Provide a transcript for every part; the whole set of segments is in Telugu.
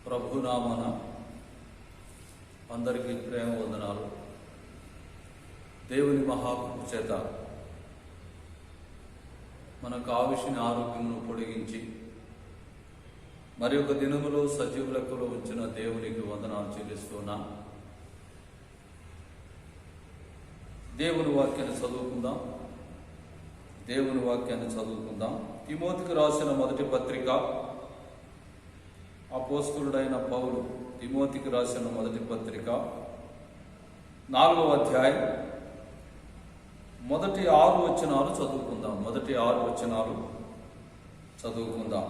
ప్రభునామన అందరికీ ప్రేమ వందనాలు. దేవుని మహాకృప చేత మనకు ఆవిషిని ఆరోగ్యమును పొడిగించి మరి ఒక దినములో సజీవ లెక్కలో ఉంచిన దేవునికి వందనాలు చెల్లిస్తున్నా. దేవుని వాక్యాన్ని చదువుకుందాం. తిమోతికి రాసిన మొదటి పత్రిక, అపోస్తలుడైన పౌలు తిమోతికి రాసిన మొదటి పత్రిక 4వ అధ్యాయం మొదటి 6 వచనాలు చదువుకుందాం.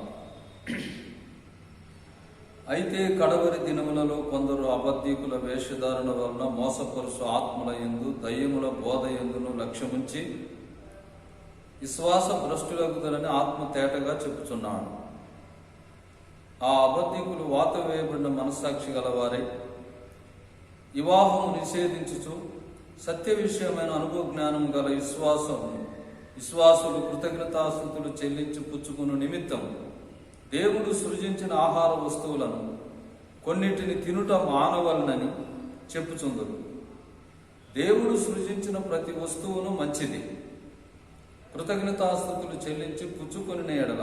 అయితే కడవరి దినములలో కొందరు అబద్ధికుల వేషధారణ వలన మోసపరుసు ఆత్మల యందు దయ్యముల బోధ యందును లక్ష్యముంచి విశ్వాస భ్రష్టులగుదలని ఆత్మ తేటగా చెప్పుచున్నాడు. ఆ అబద్ధికులు వాత వేయబడిన మనస్సాక్షి గలవారై వివాహము నిషేధించుచు సత్య విషయమైన అనుభవ జ్ఞానం గల విశ్వాసులు కృతజ్ఞతాస్తుతులు చెల్లించి పుచ్చుకున్న నిమిత్తం దేవుడు సృజించిన ఆహార వస్తువులను కొన్నిటిని తినుట మానవలనని చెప్పుచుందురు. దేవుడు సృజించిన ప్రతి వస్తువును మంచిది. కృతజ్ఞతాస్తుతులు చెల్లించి పుచ్చుకొని ఎడల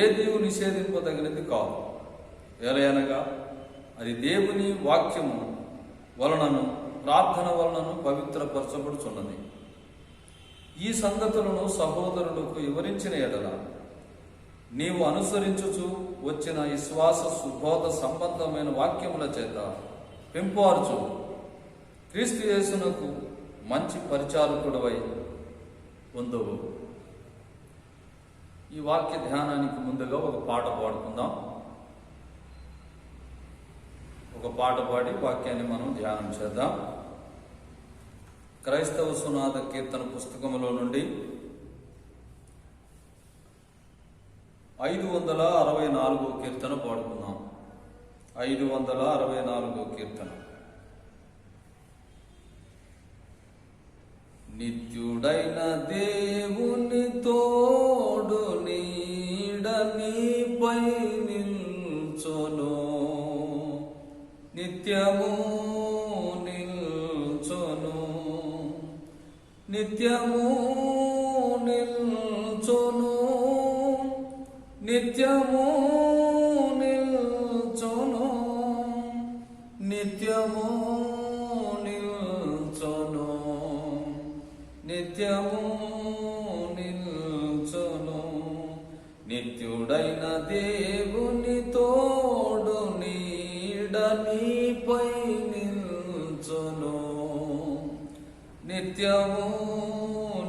ఏదీ నిషేధింపదగినది కాదు. ఎలయనగా అది దేవుని వాక్యము వలనను ప్రార్థన వలనను పవిత్రపరచబడుచున్నది. ఈ సంగతులను సహోదరులకు వివరించిన ఎడల నీవు అనుసరించుచు వచ్చిన విశ్వాస సుబోధ సంబంధమైన వాక్యముల చేత పెంపార్చు క్రీస్తు యేసునకు మంచి పరిచారకుడవై ఉందువు. ఈ వాక్య ధ్యానానికి ముందుగా ఒక పాట పాడుకుందాం. ఒక పాట పాడి వాక్యాన్ని మనం ధ్యానం చేద్దాం. క్రైస్తవ సునాద కీర్తన పుస్తకములో నుండి 564వ కీర్తన పాడుకుందాం. 564వ కీర్తన. నిత్యుడైన దేవుని తోడు నీడ నీపై నిల్చొను, నిత్యము నిల్చొను, నిత్యము నిల్చొను, నిత్యము నిల్చొను, నిత్యము నిల్చొను, నిత్యము నిల్చొను. నిత్యుడైన దేవుని తోడు నీడ నీపై నిల్చొను, నిత్యము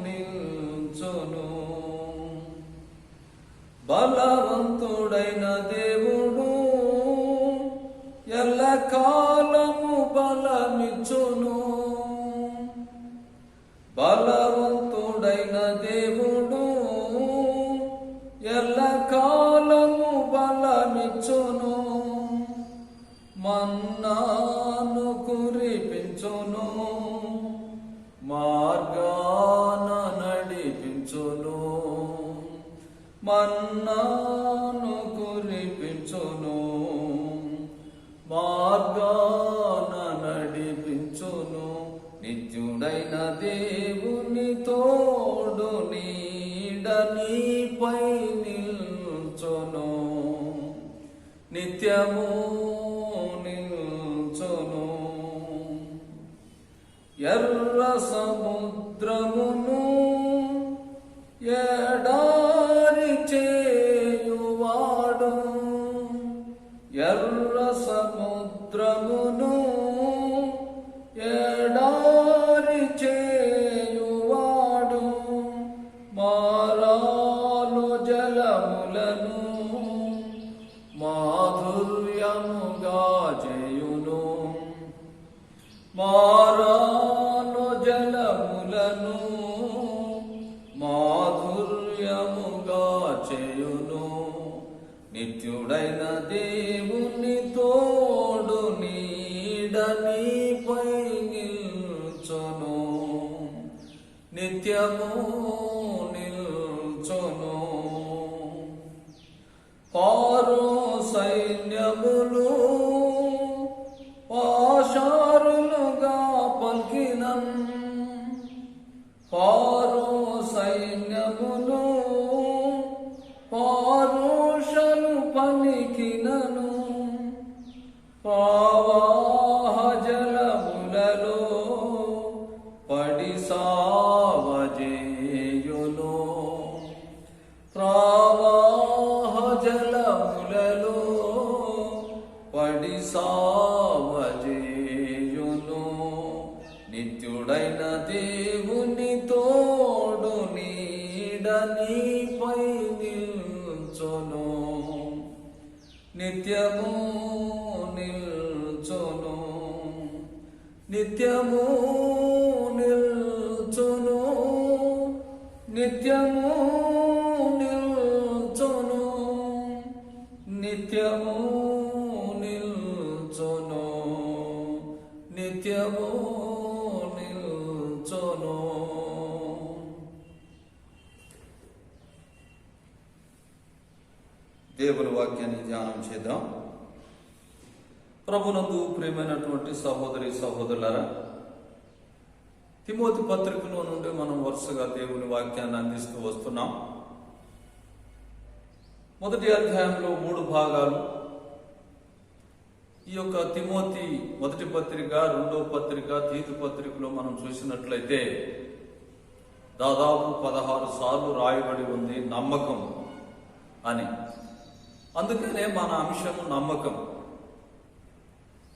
నిల్చొను. బలవంతుడైన దేవుడు ఎల్లకాలము బలమిచ్చును. బలవంతుడైన దేవుడు ఎల్లకాలము బలమిచ్చును. మన్నాను కురిపించును, మార్గాన నడిపించును. మన్నాను కురిపించును, మార్గాన నడిపించును. నిత్యుడైన దేవుని తోడు నీడ నీపై నిల్చొను, నిత్యము నిల్చొను. ఎర్ర సముద్రమును ఎడారి చేయువాడు, ఎర్ర సముద్రమును ఎడారి చేయువాడు. మారాలు జలములను మాధుర్యముగా చేయును, మారాలు జలములను మాధుర్యముగా చేయును. నిత్యుడైన దేవుని తోడు నీడ నీపై నిల్చొను, నిత్యము నిల్చొను. పారో సైన్యములు పాషారులుగా పలికినన్, ఫారో సైన్యములు పారుషలు పలికినను, ప్రవాహ జలములలో పడి సావజేయును, ప్రవాహ జలములలో పడి సావజేయును. నిత్యుడైన దేవుని తోడు నీడ నీపై నిల్చును, నిత్యము నిల్చును, నిత్యము నిల్చును, నిత్యము నిల్చును, నిత్యము నిల్చును, నిత్యము నిల్చును. దేవుని వాక్యాన్ని ధ్యానం చేద్దాం. ప్రభునందు ప్రియమైనటువంటి సహోదరి సహోదరులారా, తిమోతి పత్రికలో నుండి మనం వరుసగా దేవుని వాక్యాన్ని అందిస్తూ వస్తున్నాం. మొదటి అధ్యాయంలో 3 భాగాలు. ఈ యొక్క తిమోతి మొదటి పత్రిక, రెండవ పత్రిక, తీతు పత్రికలో మనం చూసినట్లయితే దాదాపు 16 సార్లు రాయబడి ఉంది నమ్మకం అని. అందుకనే మన అంశం నమ్మకం.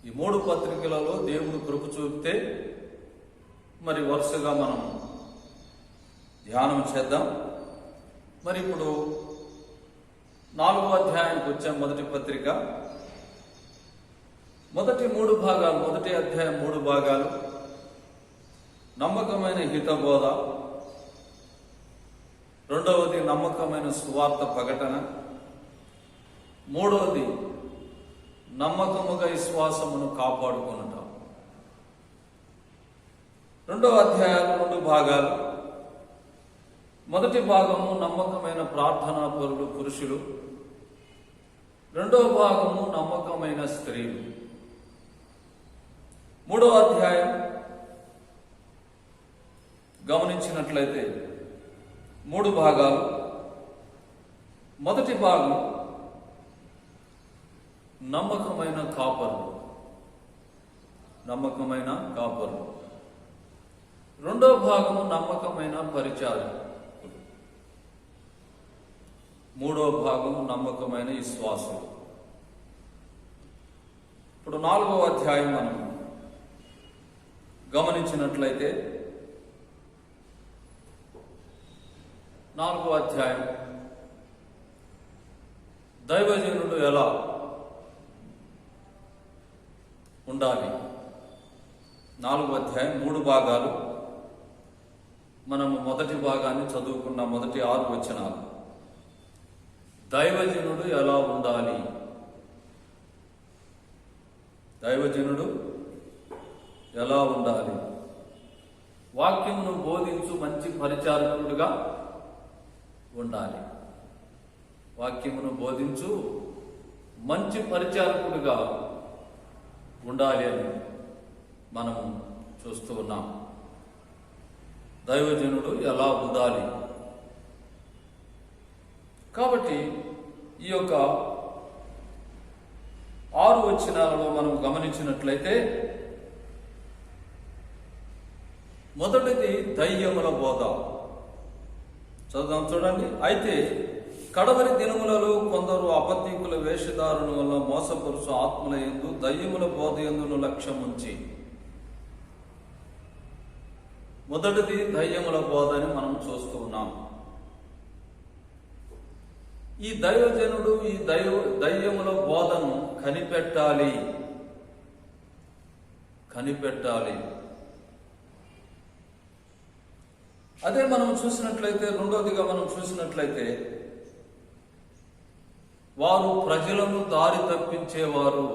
ఈ 3 పత్రికలలో దేవుడు కృప చూపితే మరి వరుసగా మనం ధ్యానం చేద్దాం. మరి ఇప్పుడు 4వ అధ్యాయానికి వచ్చాం. మొదటి పత్రిక మొదటి 3 భాగాలు, మొదటి అధ్యాయం 3 భాగాలు. నమ్మకమైన హితబోధ, రెండవది నమ్మకమైన సువార్త ప్రకటన, మూడవది నమ్మకముగా విశ్వాసమును కాపాడుకొనుట. 2వ అధ్యాయాలు 2 భాగాలు. మొదటి భాగము నమ్మకమైన ప్రార్థనా పరులు పురుషులు, 2వ భాగము నమ్మకమైన స్త్రీలు. 3వ అధ్యాయం గమనించినట్లయితే 3 భాగాలు. మొదటి భాగం నమ్మకమైన కాపరులు, నమ్మకమైన కాపరులు. 2వ భాగము నమ్మకమైన పరిచారకులు. 3వ భాగము నమ్మకమైన విశ్వాసులు. ఇప్పుడు 4వ అధ్యాయం మనం గమనించినట్లయితే 4వ అధ్యాయం దైవజనుడు ఎలా ఉండాలి. 4వ అధ్యాయం 3 భాగాలు. మనము మొదటి భాగాన్ని చదువుకున్న మొదటి 6 వచనాలు. దైవజనుడు ఎలా ఉండాలి? దైవజనుడు ఎలా ఉండాలి? వాక్యమును బోధించు మంచి పరిచారకుడుగా ఉండాలి. వాక్యమును బోధించు మంచి పరిచారకుడుగా ఉండాలి అని మనము చూస్తూ ఉన్నాం. దైవజనుడు ఎలా ఉండాలి? కాబట్టి ఈ యొక్క 6 వచనాలలో మనం గమనించినట్లయితే మొదటిది దయ్యముల బోధ. చదువుదాం, చూడండి. అయితే కడవరి దినములలో కొందరు అబద్ధికుల వేషధారణ వల్ల మోసపరుచు ఆత్మల యందు దయ్యముల బోధ యందును లక్ష్యం ఉంచి. మొదటిది దయ్యముల బోధ అని మనం చూస్తూ ఉన్నాం. ఈ దైవజనుడు ఈ దయ్యముల బోధను కనిపెట్టాలి. అదే మనం చూసినట్లయితే, రెండోదిగా మనం చూసినట్లయితే, వారు ప్రజలను దారి తప్పించేవారు.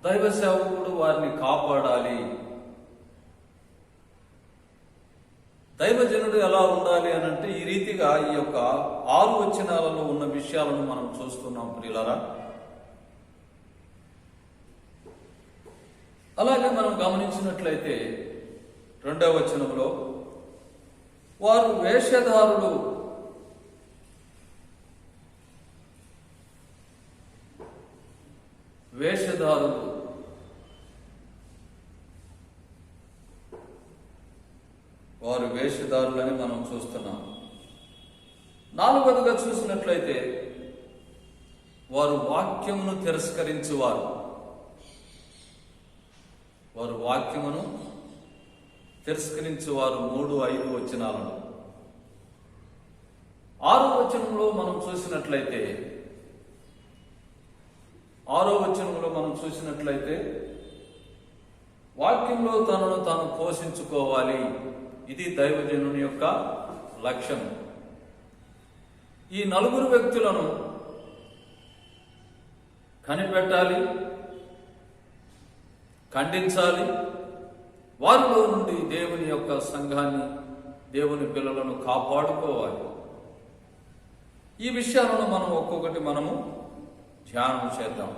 దైవ సేవకుడు వారిని కాపాడాలి. దైవజనుడు ఎలా ఉండాలి అని అంటే ఈ రీతిగా ఈ యొక్క 6 వచనాలలో ఉన్న విషయాలను మనం చూస్తున్నాం ప్రియులారా. అలాగే మనం గమనించినట్లయితే 2వ వచనంలో వారు వేషధారులు, వారు వేషధారులని మనం చూస్తున్నాం. 4వదిగా చూసినట్లయితే వారు వాక్యమును తిరస్కరించువారు, వారు వాక్యమును తిరస్కరించువారు. 3-5 వచనాలను. 6వ వచనంలో మనం చూసినట్లయితే 6వ వాక్యంలో తనను తాను పోషించుకోవాలి. ఇది దైవజనుని యొక్క లక్ష్యం. ఈ 4 వ్యక్తులను కనిపెట్టాలి, ఖండించాలి, వారిలో నుండి దేవుని యొక్క సంఘాన్ని, దేవుని పిల్లలను కాపాడుకోవాలి. ఈ విషయాలను మనం ఒక్కొక్కటి ధ్యానం చేద్దాం.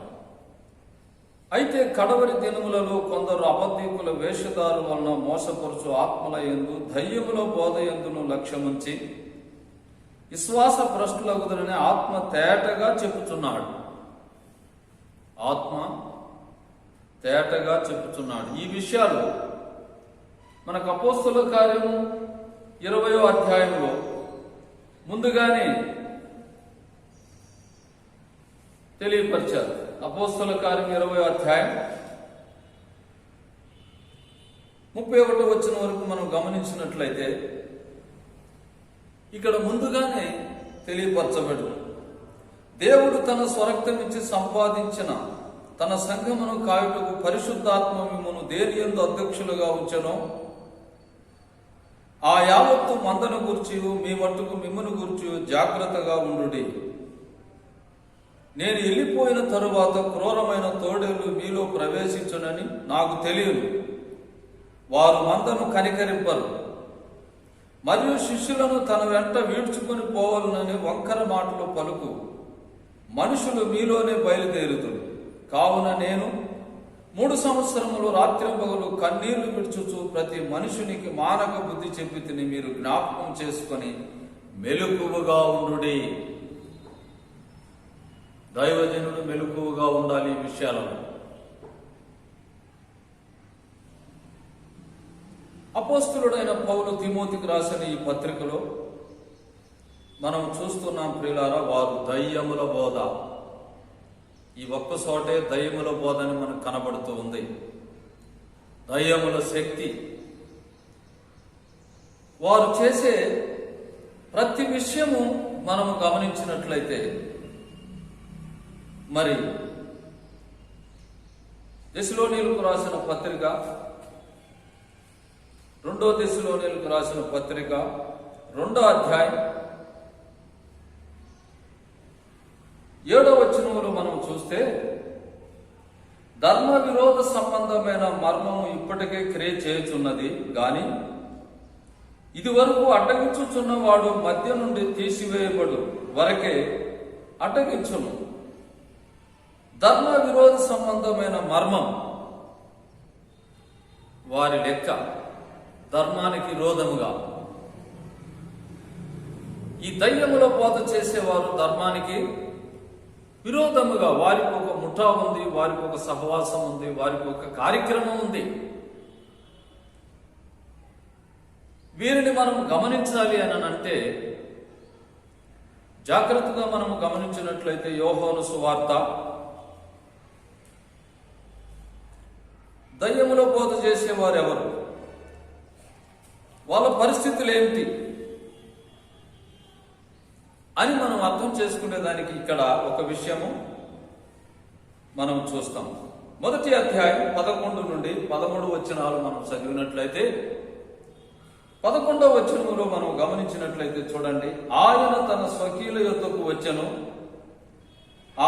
అయితే కడవరి దినములలో కొందరు అబద్ధికుల వేషధారు వలన మోసపరుచు ఆత్మల యందు దయ్యముల బోధ యందును లక్ష్యముంచి విశ్వాస భ్రష్టులగుదరని ఆత్మ తేటగా చెప్పుచున్నాడు. ఈ విషయాలు మనకు అపోస్తలుల కార్యము 20వ అధ్యాయంలో ముందుగానే తెలియపరిచారు. అపోస్తలుల కార్యం 20వ అధ్యాయం 31వ వచనం వరకు మనం గమనించినట్లయితే ఇక్కడ ముందుగానే తెలియపరచబడు. దేవుడు తన స్వరక్తమిచ్చి సంపాదించిన తన సంఘమును కాయుటకు పరిశుద్ధాత్మ మిమ్మును దేనియందు అధ్యక్షులుగా ఉంచెను. ఆ యావత్తు మందను గూర్చి మీ మట్టుకు మిమ్మును గూర్చి జాగ్రత్తగా ఉండుడి. నేను వెళ్ళిపోయిన తరువాత క్రూరమైన తోడేళ్లు మీలో ప్రవేశించునని నాకు తెలియదు. వారు మందను కనికరింపరు, మరియు శిష్యులను తన వెంట వీడ్చుకొని పోవాలనని వంకర మాటలు పలుకు మనుషులు మీలోనే బయలుదేరుతురు. కావున నేను 3 సంవత్సరములు రాత్రింపగలు కన్నీళ్లు విడుచుచు ప్రతి మనుషునికి మానక బుద్ధి చెప్పి తిని మీరు జ్ఞాపకం చేసుకొని మెలకువగా ఉండుడి. దైవజనుడు మెలకువగా ఉండాలి ఈ విషయాలలో. అపోస్తలుడైన పౌలు తిమోతికి రాసిన ఈ పత్రికలో మనం చూస్తున్నాం ప్రియులారా, వారు దయ్యముల బోధ, ఈ ఒక్కచోటే దయ్యముల బోధ అని మనకు కనబడుతూ ఉంది. దయ్యముల శక్తి, వారు చేసే ప్రతి విషయము మనము గమనించినట్లయితే మరి దెసలోనీయులకు రాసిన పత్రిక 2వ దెసలోనీయులకు రాసిన పత్రిక 2వ అధ్యాయం 7వ వచనములో మనం చూస్తే ధర్మ విరోధ సంబంధమైన మర్మము ఇప్పటికే క్రియ చేయుచున్నది గాని ఇది వరకు అడ్డగించుచున్న వాడు మధ్య నుండి తీసివేయబడు వరకే అడ్డగించును. ధర్మ విరోధ సంబంధమైన మర్మం వారి లెక్క ధర్మానికి విరోధముగా. ఈ దయ్యముల బోధ చేసేవారు ధర్మానికి విరోధముగా, వారికి ఒక ముఠా ఉంది, వారికి ఒక సహవాసం ఉంది, వారికి ఒక కార్యక్రమం ఉంది. వీరిని మనం గమనించాలి అని అంటే జాగ్రత్తగా మనం గమనించినట్లయితే యోహాను సువార్త దయ్యముల బోధ చేసేవారు ఎవరు, వాళ్ళ పరిస్థితులు ఏమిటి అని మనం అర్థం చేసుకునేదానికి ఇక్కడ ఒక విషయము మనం చూస్తాం. 1వ అధ్యాయం 11 నుండి 13 వచనాలు మనం చదివినట్లయితే 11వ వచనములో మనం గమనించినట్లయితే చూడండి, ఆయన తన స్వకీయుల యొద్దకు వచ్చెను,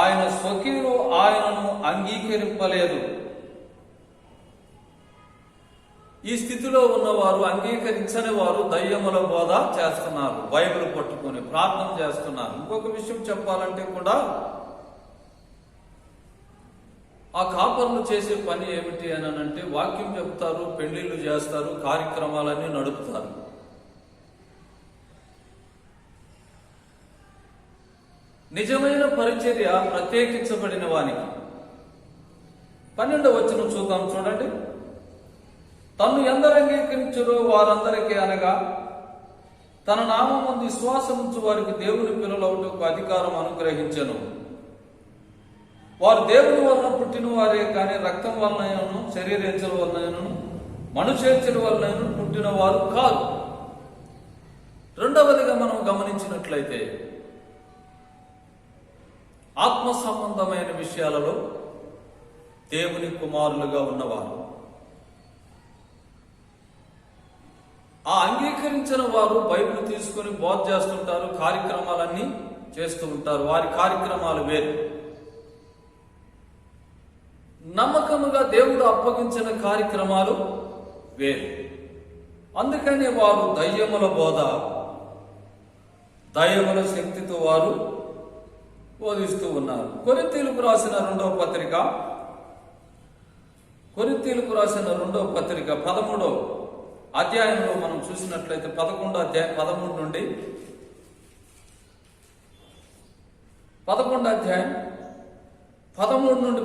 ఆయన స్వకీయులు ఆయనను అంగీకరింపలేదు. ఈ స్థితిలో ఉన్నవారు, అంగీకరించని వారు దయ్యముల బోధ చేస్తున్నారు, బైబిల్ పట్టుకొని ప్రార్థన చేస్తున్నారు. ఇంకొక విషయం చెప్పాలంటే కూడా ఆ కాపర్లు చేసే పని ఏమిటి అని అంటే వాక్యం చెప్తారు, పెళ్లిళ్ళు చేస్తారు, కార్యక్రమాలన్నీ నడుపుతారు. నిజమైన పరిచర్య ప్రత్యేకించబడిన వానికి 12వ వచనం చూద్దాం, చూడండి. తన్ను ఎందరు అంగీకరించురో వారందరికీ అనగా తన నామమందు విశ్వాసముంచు వారికి దేవుని పిల్లలవుటకు అధికారం అనుగ్రహించెను. వారు దేవుని వలన పుట్టిన వారే కానీ రక్తం వలనను, శరీరేచ్ఛల వలనను, మనుషేచ్ఛల వలనను పుట్టిన వారు కాదు. రెండవదిగా మనం గమనించినట్లయితే ఆత్మ సంబంధమైన విషయాలలో దేవుని కుమారులుగా ఉన్నవారు, ఆ అంగీకరించిన వారు బైబిల్ తీసుకొని బోధ చేస్తుంటారు, కార్యక్రమాలన్నీ చేస్తూ ఉంటారు. వారి కార్యక్రమాలు వేరు. నమ్మకముగా దేవుడు అప్పగించిన కార్యక్రమాలు వేరు. అందుకని వారు దయ్యముల బోధ, దయ్యముల శక్తితో వారు బోధిస్తూ ఉన్నారు. కొరింథీయులకు రాసిన రెండవ పత్రిక 13వ అధ్యాయంలో మనం చూసినట్లయితే 11వ అధ్యాయం 13 నుండి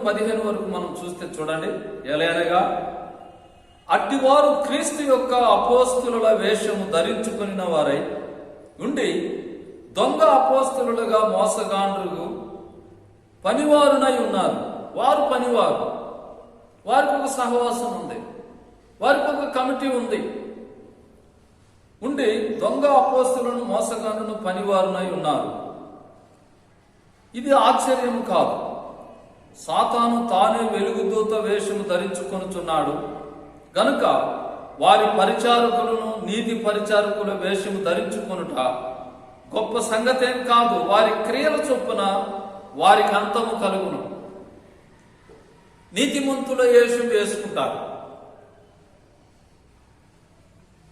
15 వరకు మనం చూస్తే చూడండి. ఎలాగనగా అట్టివారు క్రీస్తు యొక్క అపోస్తలుల వేషము ధరించుకున్న వారై ఉండి దొంగ అపోస్తలులుగా మోసగాండ్రులు పనివారునై ఉన్నారు. వారు పనివారు, వారికి ఒక సహవాసం ఉంది, వారికి ఒక కమిటీ ఉంది. ఉండి దొంగ అపోస్తలులను మోసగాండ్రులను పనివారునై ఉన్నారు. ఇది ఆశ్చర్యం కాదు. సాతాను తానే వెలుగుదూత వేషము ధరించుకొనుచున్నాడు గనుక వారి పరిచారకులను నీతి పరిచారకుల వేషము ధరించుకొనుట గొప్ప సంగతేం కాదు. వారి క్రియల చొప్పున వారికి అంతము కలుగును. నీతిమంతుల వేషం వేసుకుంటారు,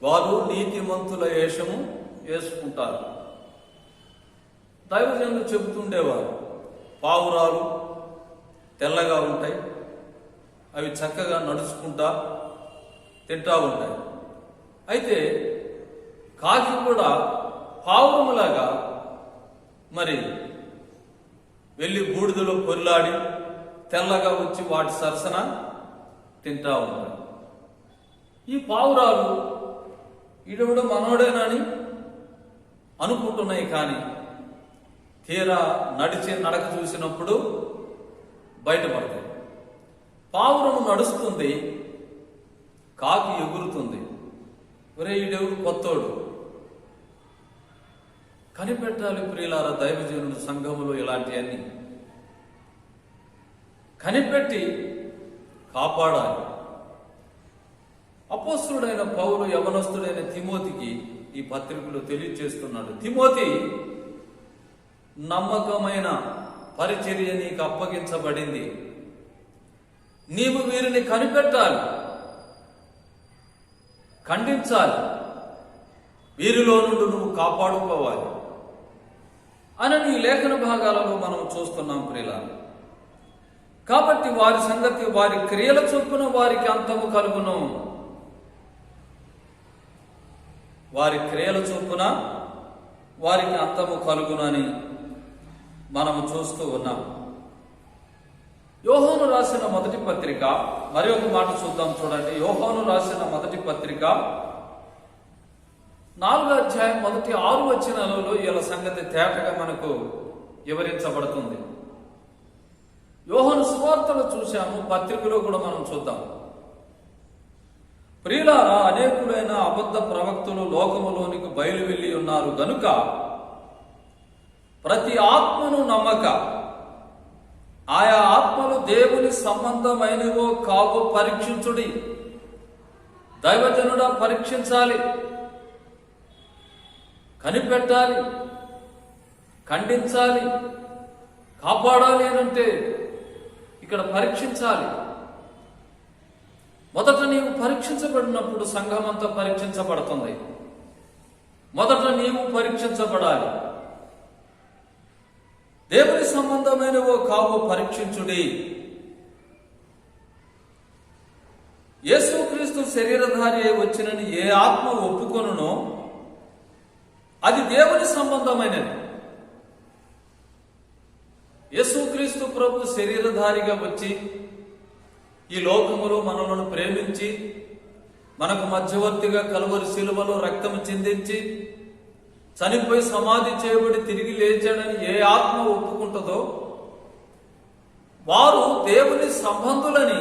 వారు నీతిమంతుల వేషము వేసుకుంటారు. దైవజనులు చెబుతుండేవారు, పావురాలు తెల్లగా ఉంటాయి, అవి చక్కగా నడుచుకుంటా తింటా ఉంటాయి. అయితే కాకి కూడా పావురములాగా మరి వెళ్ళి బూడిదలో పొర్లాడి తెల్లగా వచ్చి వాటి సరసన తింటా ఉంటాయి. ఈ పావురాలు ఈడవిడ మనోడేనని అనుకుంటున్నాయి, కానీ తీరా నడిచే నడక చూసినప్పుడు బయటపడతాయి. పావురము నడుస్తుంది, కాకి ఎగురుతుంది. ఒరే ఈడెవడు కొత్తోడు. కనిపెట్టాలి ప్రియులారా, దైవజనుడు సంఘములో ఇలాంటివన్నీ కనిపెట్టి కాపాడాలి. అపోస్తలుడైన పౌలు యవనస్తుడైన తిమోతికి ఈ పత్రికలో తెలియజేస్తున్నాడు. తిమోతి, నమ్మకమైన పరిచర్య నీకు అప్పగించబడింది. నీవు వీరిని కనిపెట్టాలి, ఖండించాలి, వీరిలో నుండి నువ్వు కాపాడుకోవాలి అని ఈ లేఖన భాగాలలో మనం చూస్తున్నాం ప్రియులారా. కాబట్టి వారి సంగతి, వారి క్రియల చొప్పున వారికి అంతము కలుగును. వారి క్రియల చొప్పున వారికి అంతము కలుగునని మనము చూస్తూ ఉన్నాం. యోహాను రాసిన మొదటి పత్రిక, మరి ఒక మాట చూద్దాం చూడండి. యోహాను రాసిన మొదటి పత్రిక 4వ అధ్యాయం మొదటి 6 వచనాలలో వీళ్ళ సంగతి తేటగా మనకు వివరించబడుతుంది. యోహాను సువార్తలు చూశాము, పత్రికలో కూడా మనం చూద్దాం. ప్రియులారా, అనేకులైన అబద్ధ ప్రవక్తులు లోకములోనికి బయలు వెళ్ళి ఉన్నారు గనుక ప్రతి ఆత్మను నమ్మక ఆయా ఆత్మలు దేవుని సంబంధమైనవో కావో పరీక్షించుడి. దైవజనుడా పరీక్షించాలి, కనిపెట్టాలి, ఖండించాలి, కాపాడాలి అంటే ఇక్కడ పరీక్షించాలి. మొదట నీవు పరీక్షించబడినప్పుడు సంఘం అంతా పరీక్షించబడుతుంది. మొదట నీవు పరీక్షించబడాలి. దేవుని సంబంధమైనవో కావో పరీక్షించుడి. యేసుక్రీస్తు శరీరధారి అయి వచ్చినని ఏ ఆత్మ ఒప్పుకొనునో అది దేవుని సంబంధమైనది. యేసుక్రీస్తు ప్రభు శరీరధారిగా వచ్చి ఈ లోకములో మనలను ప్రేమించి మనకు మధ్యవర్తిగా కలువరి శిలువలో రక్తము చిందించి చనిపోయి సమాధి చేయబడి తిరిగి లేచాడని ఏ ఆత్మ ఒప్పుకుంటుందో వారు దేవుని సంబంధులని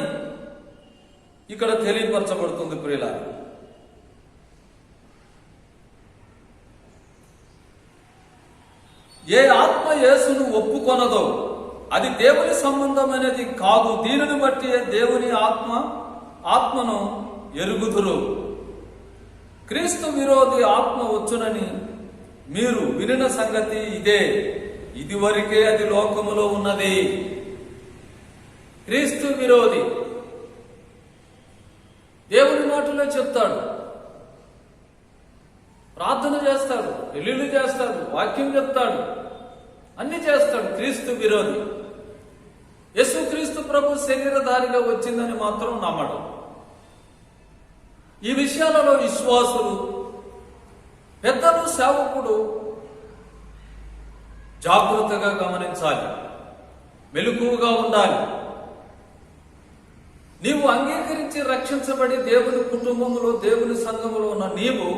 ఇక్కడ తెలియపరచబడుతుంది. ప్రియులారా, ఏ ఆత్మ యేసును ఒప్పుకొనదో అది దేవుని సంబంధమైనది కాదు. దీనిని బట్టి దేవుని ఆత్మను ఎరుగుదురు. క్రీస్తు విరోధి ఆత్మ వచ్చునని మీరు వినిన సంగతి ఇదే. ఇదివరకే అది లోకములో ఉన్నది. క్రీస్తు విరోధి దేవుని మాటలో చెప్తాడు, ప్రార్థన చేస్తాడు, పెళ్లిళ్ళు చేస్తాడు, వాక్యం చెప్తాడు, అన్ని చేస్తాడు. క్రీస్తు విరోధి. యేసుక్రీస్తు ప్రభు శరీరధారిగా వచ్చిందని మాత్రం నమ్మడం. ఈ విషయాలలో విశ్వాసులు, పెద్దలు, సేవకుడు జాగ్రత్తగా గమనించాలి, మెలకువగా ఉండాలి. నీవు అంగీకరించి రక్షించబడి దేవుని కుటుంబంలో, దేవుని సంఘములో ఉన్న నీవు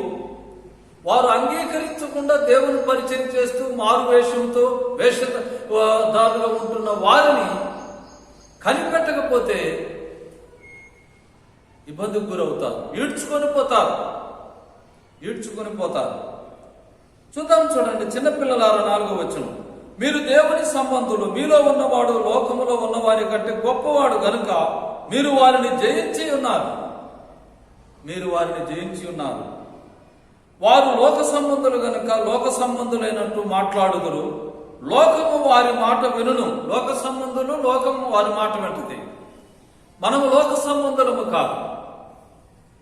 వారు అంగీకరించకుండా దేవుని పరిచయం చేస్తూ మారు వేషంతో వేషధారులుగా ఉంటున్న వారిని కనిపెట్టకపోతే ఇబ్బందికి గురవుతారు, ఈడ్చుకొని పోతారు. చూడండి, చిన్నపిల్లలారా 4వ వచనం, మీరు దేవుని సంబంధులు, మీలో ఉన్నవాడు లోకములో ఉన్నవారి కంటే గొప్పవాడు గనుక మీరు వారిని జయించి ఉన్నారు. వారు లోక సంబంధులు గనుక లోక సంబంధులైనట్టు మాట్లాడుదురు. లోకము వారి మాట వినును. లోక సంబంధులు, లోకము వారి మాట వింటది. మనము లోక సంబంధులము కాదు,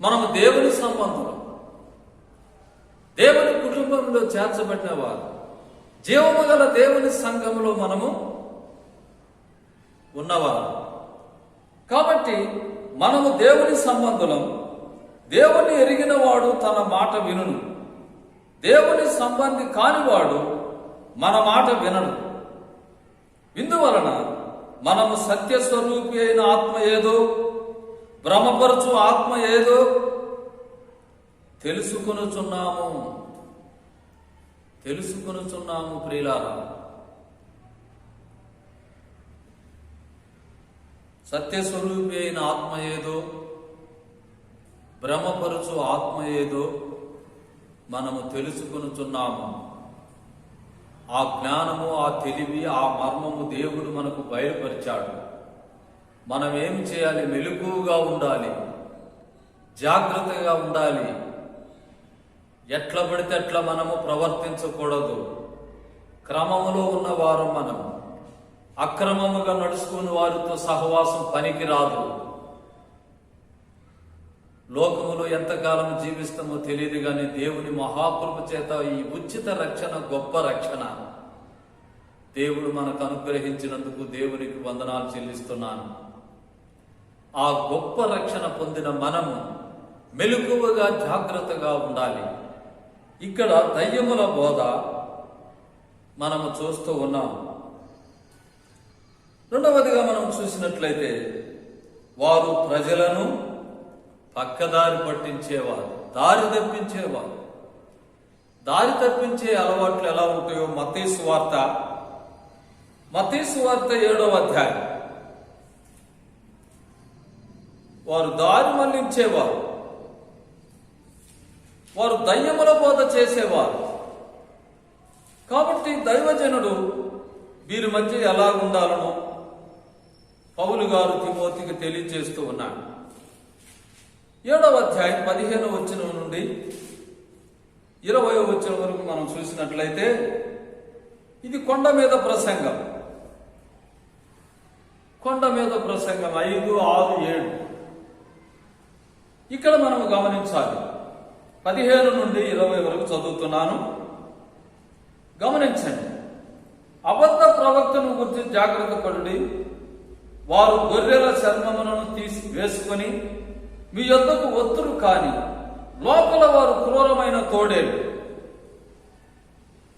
మనము దేవుని సంబంధులు. దేవుని కుటుంబంలో చేర్చబడిన వారు, జీవము గల దేవుని సంఘములో మనము ఉన్నవారు. కాబట్టి మనము దేవుని సంబంధులం. దేవుని ఎరిగిన వాడు తన మాట వినును. దేవుని సంబంధి కానివాడు మన మాట వినడు. ఇందువలన మనము సత్యస్వరూపి అయిన ఆత్మ ఏదో, భ్రమపరచు ఆత్మ ఏదో తెలుసుకొనుచున్నాము ప్రియులారా. సత్యస్వరూపి అయిన ఆత్మ ఏదో, భ్రమపరచు ఆత్మ ఏదో మనము తెలుసుకొనుచున్నాము. ఆ జ్ఞానము, ఆ తెలివి, ఆ మర్మము దేవుడు మనకు బయలుపరిచాడు. మనం ఏమి చేయాలి? మెలకువగా ఉండాలి, జాగ్రత్తగా ఉండాలి. ఎట్లా పడితే అట్లా మనము ప్రవర్తించకూడదు. క్రమములో ఉన్న వారు మనం. అక్రమముగా నడుచుకుని వారితో సహవాసం పనికిరాదు. లోకములో ఎంతకాలం జీవిస్తామో తెలియదు కానీ దేవుని మహాకృప చేత ఈ ఉచిత రక్షణ, గొప్ప రక్షణ దేవుడు మనకు అనుగ్రహించినందుకు దేవునికి వందనాలు చెల్లిస్తున్నాను. ఆ గొప్ప రక్షణ పొందిన మనము మెలకువగా, జాగ్రత్తగా ఉండాలి. ఇక్కడ దయ్యముల బోధ మనము చూస్తూ ఉన్నాము. రెండవదిగా మనం చూసినట్లయితే వారు ప్రజలను పక్కదారి పట్టించేవారు, దారి తప్పించేవారు. దారి తప్పించే అలవాట్లు ఎలా ఉంటాయో మత్తయి సువార్త 7వ అధ్యాయం. వారు దారి మళ్లించేవారు, వారు దయ్యముల బోధ చేసేవారు. కాబట్టి దైవజనుడు వీరి మధ్య ఎలా ఉండాలనో పౌలు గారు తిమోతికి తెలియజేస్తూ ఉన్నాడు. 7వ అధ్యాయం 15వ వచనం నుండి 20వ వచనం వరకు మనం చూసినట్లయితే ఇది కొండ మీద ప్రసంగం. 5, 6, 7 ఇక్కడ మనం గమనించాలి. 15 నుండి 20 వరకు చదువుతున్నాను, గమనించండి. అబద్ధ ప్రవక్తను గురించి జాగ్రత్త పడుడి. వారు గొర్రెల చర్మములను తీసి వేసుకొని మీ యొద్దకు ఒత్తురు, కాని లోపల వారు క్రూరమైన తోడేలు.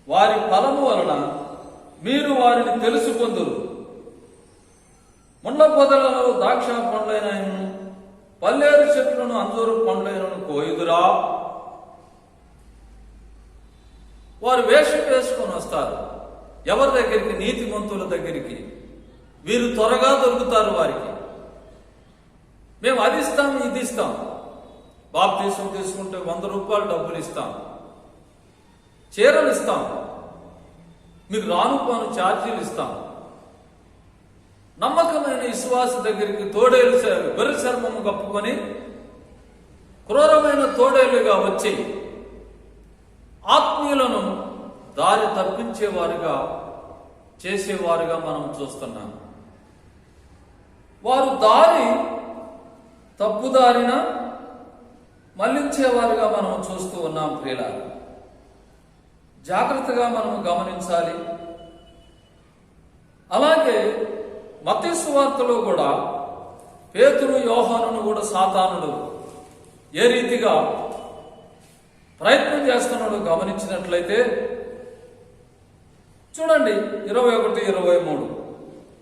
వారి ఫలము వలన మీరు వారిని తెలుసుకొందురు. ముండ్ల పొదలలో ద్రాక్ష పండ్లైనను పల్లేరు చెట్లను అంజూరు పండ్లైనను కోయుదురా? వారు వేషం వేసుకొని వస్తారు. ఎవరి దగ్గరికి? నీతిమంతుల దగ్గరికి. వీరు త్వరగా దొరుకుతారు. వారికి మేము అది ఇస్తాం, ఇది ఇస్తాం. బాప్తీసం తీసుకుంటే 100 రూపాయలు డబ్బులు ఇస్తాం, చీరలు ఇస్తాం, మీకు రాను పోను ఛార్జీలు ఇస్తాం. నమ్మకమైన విశ్వాస దగ్గరికి తోడేలు గొర్రె చర్మము కప్పుకొని క్రూరమైన తోడేలుగా వచ్చి ఆత్మీయులను దారి తప్పించేవారుగా చేసేవారుగా మనం చూస్తున్నాం. వారు దారి తప్పుదారిన మళ్లించేవారుగా మనం చూస్తూ ఉన్నాం. ప్రియులారా, జాగ్రత్తగా మనం గమనించాలి. అలాగే మత్తయి సువార్తలో కూడా పేతురు, యోహానును కూడా సాతానుడు ఏ రీతిగా ప్రయత్నం చేస్తున్నాడో గమనించినట్లయితే చూడండి. 21, 23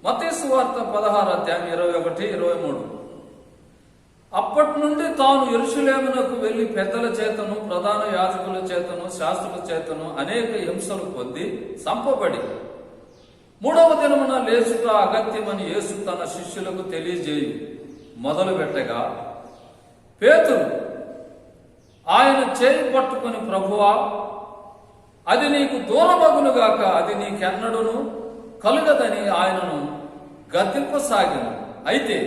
మత్తయి సువార్త 16 అధ్యాయం 21, 23. అప్పటి నుండి తాను యెరూషలేమునకు వెళ్లి పెద్దల చేతను ప్రధాన యాజకుల చేతను శాస్త్రుల చేతను అనేక హింసలు పొంది సంపబడి 3వ దినమున లేచుట అగత్యమని యేసు తన శిష్యులకు తెలియజేయి మొదలు పెట్టగా, పేతురు ఆయన చేయి పట్టుకుని, ప్రభువా, అది నీకు దూరమగునుగాక, అది నీకెన్నడూను కలుగదని ఆయనను గద్దింపసాగిన. అయితే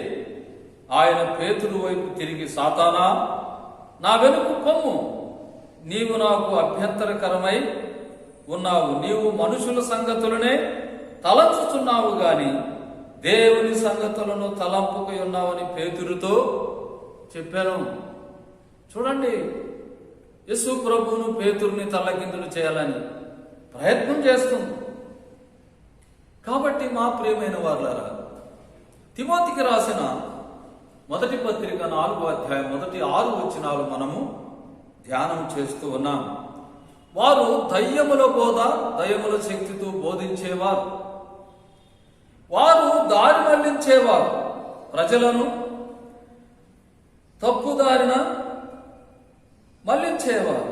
ఆయన పేతురు వైపు తిరిగి, సాతానా, నా వెనుక పొమ్ము, నీవు నాకు అభ్యంతరకరమై ఉన్నావు. నీవు మనుషుల సంగతులనే తలంచుతున్నావు గాని దేవుని సంగతులను తలంపుకై ఉన్నావని పేతురుతో చెప్పాను. చూడండి, యేసు ప్రభువును పేతురుని తల్లకిందులు చేయాలని ప్రయత్నం చేస్తుంది. కాబట్టి మా ప్రియమైన వారులారా, తిమోతికి రాసిన మొదటి పత్రిక 4వ అధ్యాయం 6 వచనాలు మనము ధ్యానం చేస్తూ ఉన్నాం. వారు దయ్యముల బోధ, దయ్యముల శక్తితో బోధించేవారు. వారు దారి మళ్లించేవారు, ప్రజలను తప్పుదారిన మళ్లించేవారు.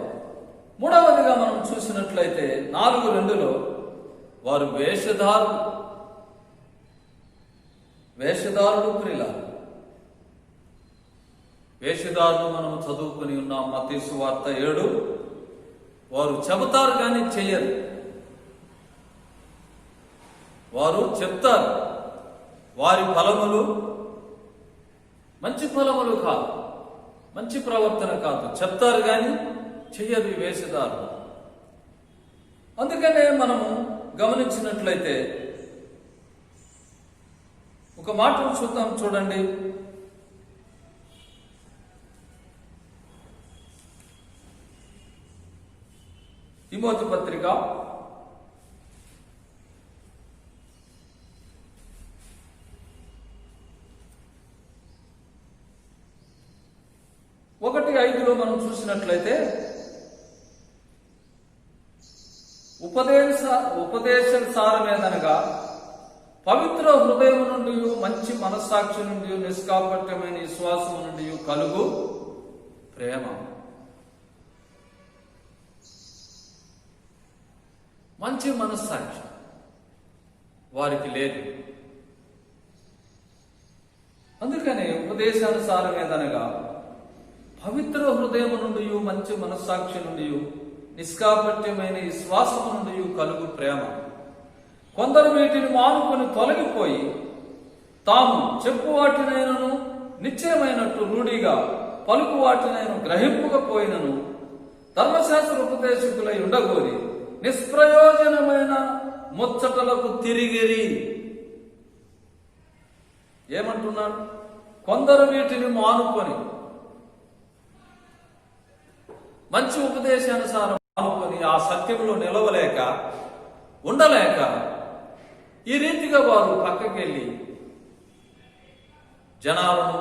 3వదిగా మనం చూసినట్లయితే 4:2లో వారు వేషధారులు ప్రియులారు. వేషధారులు మనము చదువుకుని ఉన్నాం. మత్తయి సువార్త 7. వారు చెబుతారు కానీ చెయ్యరు. వారు చెప్తారు, వారి ఫలములు మంచి ఫలములు కాదు, మంచి ప్రవర్తన కాదు. చెప్తారు కానీ చెయ్యరు ఈ వేషధారులు. అందుకనే మనము గమనించినట్లయితే ఒక మాట చూద్దాం. చూడండి, తిమోతి పత్రిక 1:5లో మనం చూసినట్లయితే ఉపదేశ సారమేదనగా పవిత్ర హృదయం నుండి, మంచి మనస్సాక్షి నుండి, నిష్కాపట్యమైన విశ్వాసం నుండి కలుగు ప్రేమ. మంచి మనస్సాక్షి వారికి లేదు. అందుకని ఉపదేశానుసారమేదనగా పవిత్ర హృదయం నుండి, మంచి మనస్సాక్షి నుండి, నిష్కాపట్యమైన విశ్వాసము నుండి కలుగు ప్రేమ. కొందరు వీటిని మానుకొని తొలగిపోయి తాము చెప్పు వాటినైనను నిశ్చయమైనట్టు రూఢిగా పలుకు వాటినైనా గ్రహింపకపోయినను ధర్మశాస్త్ర ఉపదేశకులై ఉండగోరి నిష్ప్రయోజనమైన ముచ్చటలకు తిరిగిరి. ఏమంటున్నాడు? కొందరు వీటిని మానుకొని మంచి ఉపదేశానుసారం అనుకొని ఆ సత్యంలో నిలవలేక ఉండలేక ఈ రీతిగా వారు పక్కకెళ్ళి జనాలను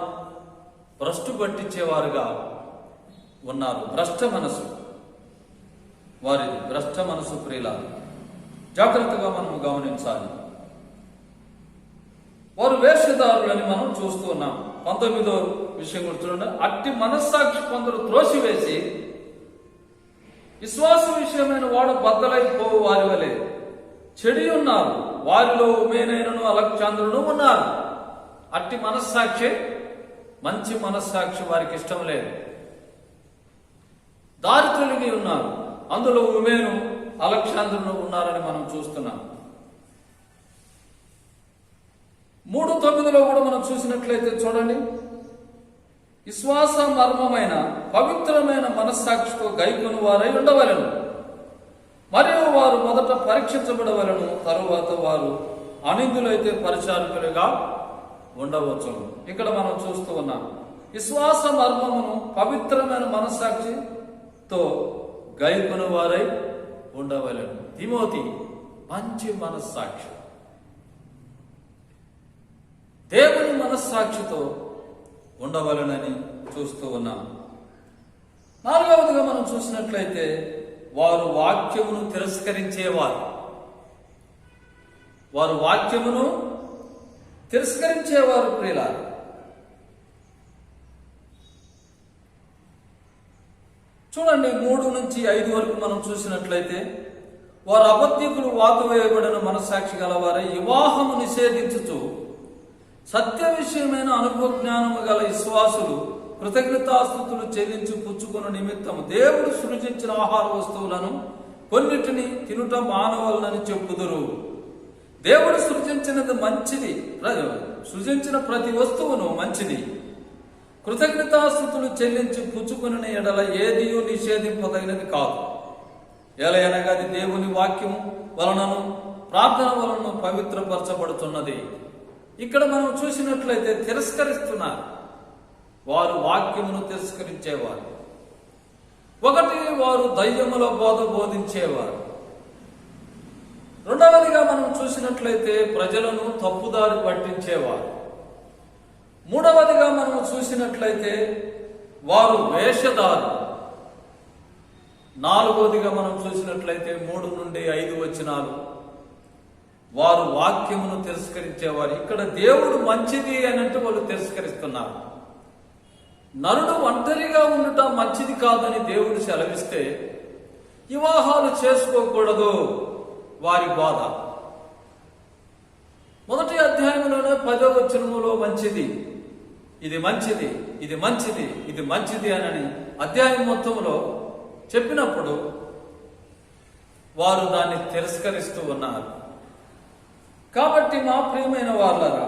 భ్రష్టు పట్టించేవారుగా ఉన్నారు. భ్రష్ట మనసు వారిది, భ్రష్ట మనసు ప్రియులారు. జాగ్రత్తగా మనం గమనించాలి. వారు వేషధారులని మనం చూస్తూ ఉన్నాం. 19వ విషయం కూడా చూడండి. అట్టి మనస్సాక్షి కొందరు త్రోసివేసి విశ్వాస విషయమైన వాడు బద్దలైపోవు వారి వలె చెడి ఉన్నారు. వారిలో ఉమేనైనను అలెగ్జాంద్రును ఉన్నారు. అట్టి మనస్సాక్షి, మంచి మనస్సాక్షి వారికి ఇష్టం లేదు. దారి తొలగి ఉన్నారు. అందులో ఉమేను అలెగ్జాంద్రును ఉన్నారని మనం చూస్తున్నాం. 3:9 కూడా మనం చూసినట్లయితే చూడండి. విశ్వాస మర్మమైన పవిత్రమైన మనస్సాక్షితో గైకొను వారై ఉండవలెను, మరియు వారు మొదట పరీక్షించబడవలను, తరువాత వారు అనిందులైతే పరిచారకులుగా ఉండవచ్చును. ఇక్కడ మనం చూస్తూ ఉన్నాం. విశ్వాస మర్మమును పవిత్రమైన మనస్సాక్షితో గైకొను వారై ఉండవలెను. తిమోతి మంచి మనస్సాక్షి, దేవుని మనస్సాక్షితో ఉండవలనని చూస్తూ ఉన్నాం. 4వదిగా మనం చూసినట్లయితే వారు వాక్యమును తిరస్కరించేవారు. వారు వాక్యమును తిరస్కరించేవారు ప్రియులారా. చూడండి 3 నుంచి 5 వరకు మనం చూసినట్లయితే వారు అబద్ధికులు, వాతు వేయబడిన మనస్సాక్షి గలవారై వివాహము నిషేధించుచు సత్య విషయమైన అనుభవ జ్ఞానము గల విశ్వాసులు కృతజ్ఞతాస్తుతులు చెల్లించి పుచ్చుకున్న నిమిత్తము దేవుడు సృజించిన ఆహార వస్తువులను కొన్నిటిని తినుట మానవలనని చెప్పుదురు. దేవుడు సృజించినది మంచిది, సృజించిన ప్రతి వస్తువును మంచిది. కృతజ్ఞతాస్తుతులు చెల్లించి పుచ్చుకుని ఎడల ఏదియూ నిషేధింపదగినది కాదు. ఎలయనగా అది దేవుని వాక్యము వలనను ప్రార్థన వలన పవిత్రపరచబడుతున్నది. ఇక్కడ మనం చూసినట్లయితే తిరస్కరిస్తున్నారు. వారు వాక్యమును తిరస్కరించేవారు. ఒకటి, వారు దయ్యముల బోధ బోధించేవారు. రెండవదిగా మనం చూసినట్లయితే ప్రజలను తప్పుదారి పట్టించేవారు. మూడవదిగా మనం చూసినట్లయితే వారు వేషధారు. నాలుగవదిగా మనం చూసినట్లయితే 3 నుండి 5 వచనాలు వారు వాక్యమును తిరస్కరించేవారు. ఇక్కడ దేవుడు మంచిది అని అంటే వాళ్ళు తిరస్కరిస్తున్నారు. నరుడు ఒంటరిగా ఉండట మంచిది కాదని దేవుడు సెలవిస్తే వివాహాలు చేసుకోకూడదు వారి బాధ. మొదటి అధ్యాయంలోనే 10వ వచనములో మంచిది, ఇది మంచిది, ఇది మంచిది, ఇది మంచిది అని అధ్యాయం మొత్తంలో చెప్పినప్పుడు వారు దాన్ని తిరస్కరిస్తూ ఉన్నారు. కాబట్టి మా ప్రియమైన వాళ్ళరా,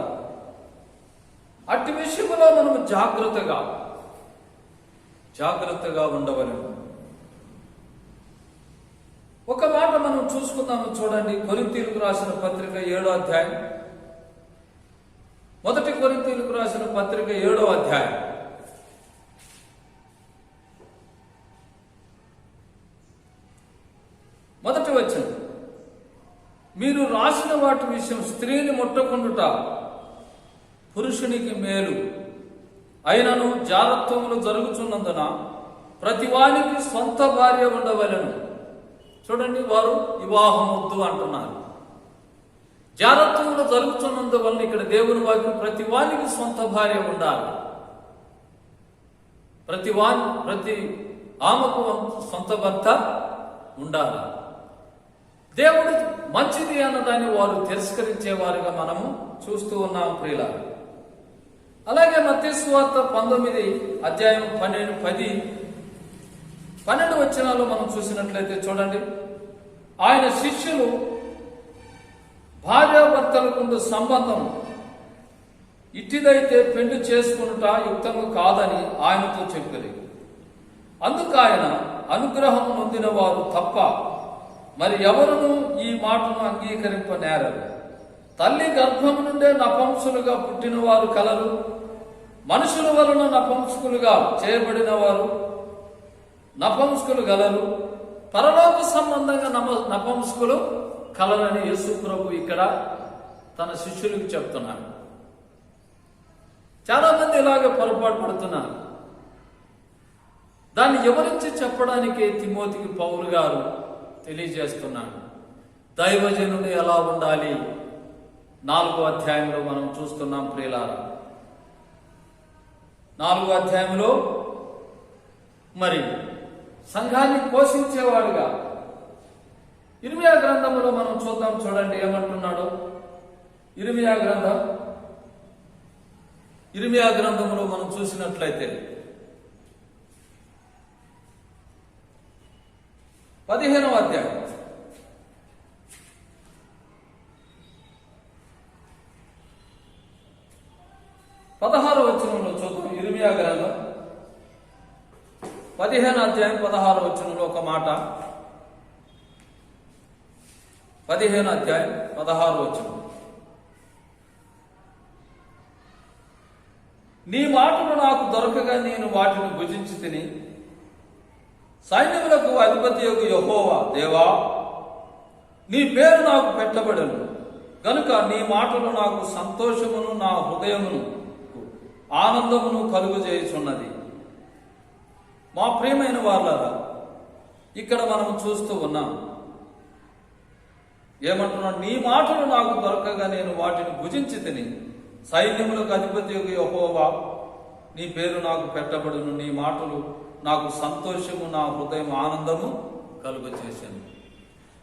అట్టి విషయంలో మనము జాగ్రత్తగా ఉండవలెను. ఒక మాట మనం చూసుకుందాము. చూడండి, కొరింథీయులకు రాసిన పత్రిక 7వ అధ్యాయం. మొదటి కొరింథీయులకు రాసిన పత్రిక 7వ అధ్యాయం. మొదటి వచనం, మీరు రాసిన వాటి విషయం స్త్రీని ముట్టకుండుట పురుషునికి మేలు అయినను జారత్వములు జరుగుతున్నందున ప్రతివానికి సొంత భార్య ఉండవలెను. చూడండి, వారు వివాహం వద్దు అంటున్నారు. జారత్వములు జరుగుతున్నందువలన ఇక్కడ దేవుని వాక్యం ప్రతివానికి సొంత భార్య ఉండాలి. ప్రతి ఆమెకు సొంత భర్త ఉండాలి. దేవుడు మంచిది అన్నదాన్ని వారు తిరస్కరించేవారుగా మనము చూస్తూ ఉన్నాం ప్రియులారా. అలాగే మత్తయి సువార్త 19 అధ్యాయం 12 వచనాల్లో మనం చూసినట్లయితే చూడండి, ఆయన శిష్యులు భార్యాభర్తలకు సంబంధం ఇట్టిదైతే పెళ్లి చేసుకునుట యుక్తము కాదని ఆయనతో చెప్పారు. అందుకు ఆయన అనుగ్రహం నొందిన వారు తప్ప మరి ఎవరును ఈ మాటను అంగీకరింపనేరరు. తల్లి గర్భము నుండే నపుంసకులుగా పుట్టిన వారు కలరు, మనుషుల వలన నపుంసకులుగా చేయబడిన వారు నపుంసకులు గలరు, పరలోక సంబంధంగా నపుంసకులు కలరని యేసు ప్రభు ఇక్కడ తన శిష్యులకు చెప్తున్నాడు. చాలా మంది ఇలాగే పొరపాటు పడుతున్నారు. దాన్ని వివరించి చెప్పడానికి తిమోతికి పౌలు గారు తెలియజేస్తున్నాడు. దైవజనుడు ఎలా ఉండాలి 4వ అధ్యాయంలో మనం చూస్తున్నాం ప్రియులారా. 4వ అధ్యాయంలో మరి సంఘాన్ని పోషించేవాడుగా ఇర్మియా గ్రంథంలో మనం చూద్దాం. చూడండి ఏమంటున్నాడు. ఇర్మియా గ్రంథంలో మనం చూసినట్లయితే 15వ అధ్యాయం 16వ వచనంలో చూద్దాం. ఇర్మియా గ్రంథం 15వ అధ్యాయం 16వ వచనంలో ఒక మాట. 15వ అధ్యాయం 16వ వచనం. నీ మాటలు నాకు దొరకగా నేను వాటిని భుజించి తిని, సైన్యములకు అధిపతియగు యెహోవా దేవా, నీ పేరు నాకు పెట్టబడను గనుక నీ మాటలు నాకు సంతోషమును, నా హృదయమును ఆనందమును కలుగజేయుచున్నది. మా ప్రియమైన వారులారా, ఇక్కడ మనం చూస్తూ ఉన్నాం. ఏమంటున్నాడు? నీ మాటలు నాకు దొరకగా నేను వాటిని భుజించి తిని, సైన్యములకు అధిపతియగు యెహోవా నీ పేరు నాకు పెట్టబడును, నీ మాటలు నాకు సంతోషము, నా హృదయం ఆనందము కలుగజేశాను.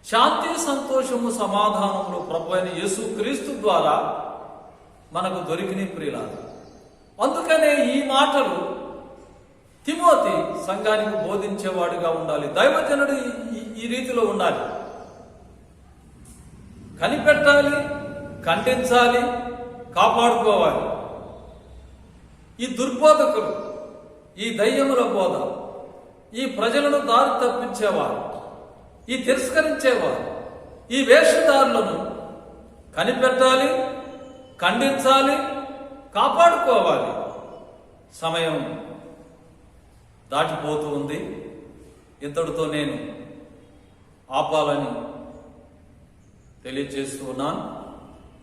శాంతి, సంతోషము, సమాధానములు ప్రభు అయిన యేసు క్రీస్తు ద్వారా మనకు దొరికిన ప్రియులారా. అందుకనే ఈ మాటలు తిమోతి సంఘానికి బోధించేవాడుగా ఉండాలి. దైవజనుడు ఈ రీతిలో ఉండాలి. కనిపెట్టాలి, ఖండించాలి, కాపాడుకోవాలి. ఈ దుర్బోధకులు, ఈ దయ్యముల బోధ, ఈ ప్రజలను దారి తప్పించేవారు, ఈ తిరస్కరించేవారు, ఈ వేషధారులను కనిపెట్టాలి, ఖండించాలి, కాపాడుకోవాలి. సమయం దాటిపోతూ ఉంది. ఇంతటితో నేను ఆపాలని తెలియజేస్తూ ఉన్నాను.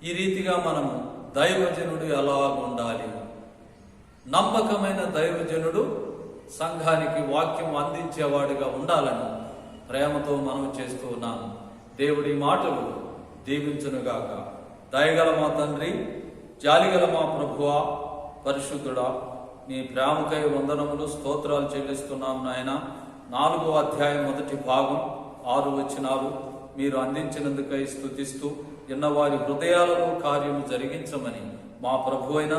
ఈ రీతిగా మనము దైవజనుడు ఎలా ఉండాలి? నమ్మకమైన దైవజనుడు సంఘానికి వాక్యం అందించేవాడిగా ఉండాలని ప్రేమతో మనం చేస్తూ ఉన్నాను. దేవుడి మాటలు దీవించునుగాక. దయగల మా తండ్రి, జాలిగల మా ప్రభువా, పరిశుద్ధుడా, నీ ప్రేమకై వందనములు, స్తోత్రాలు చెల్లిస్తున్నాం నాయన. 4వ అధ్యాయం 1వ భాగం 6 వచనాలు మీరు అందించినందుకై స్తుతిస్తూ ఎన్నవారి హృదయాలలో కార్యము జరిగించమని మా ప్రభు అయిన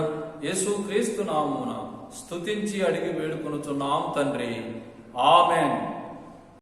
యేసు క్రీస్తు నామమున స్తుతించి అడిగి వేడుకొనుచున్నాం తండ్రి. ఆమేన్.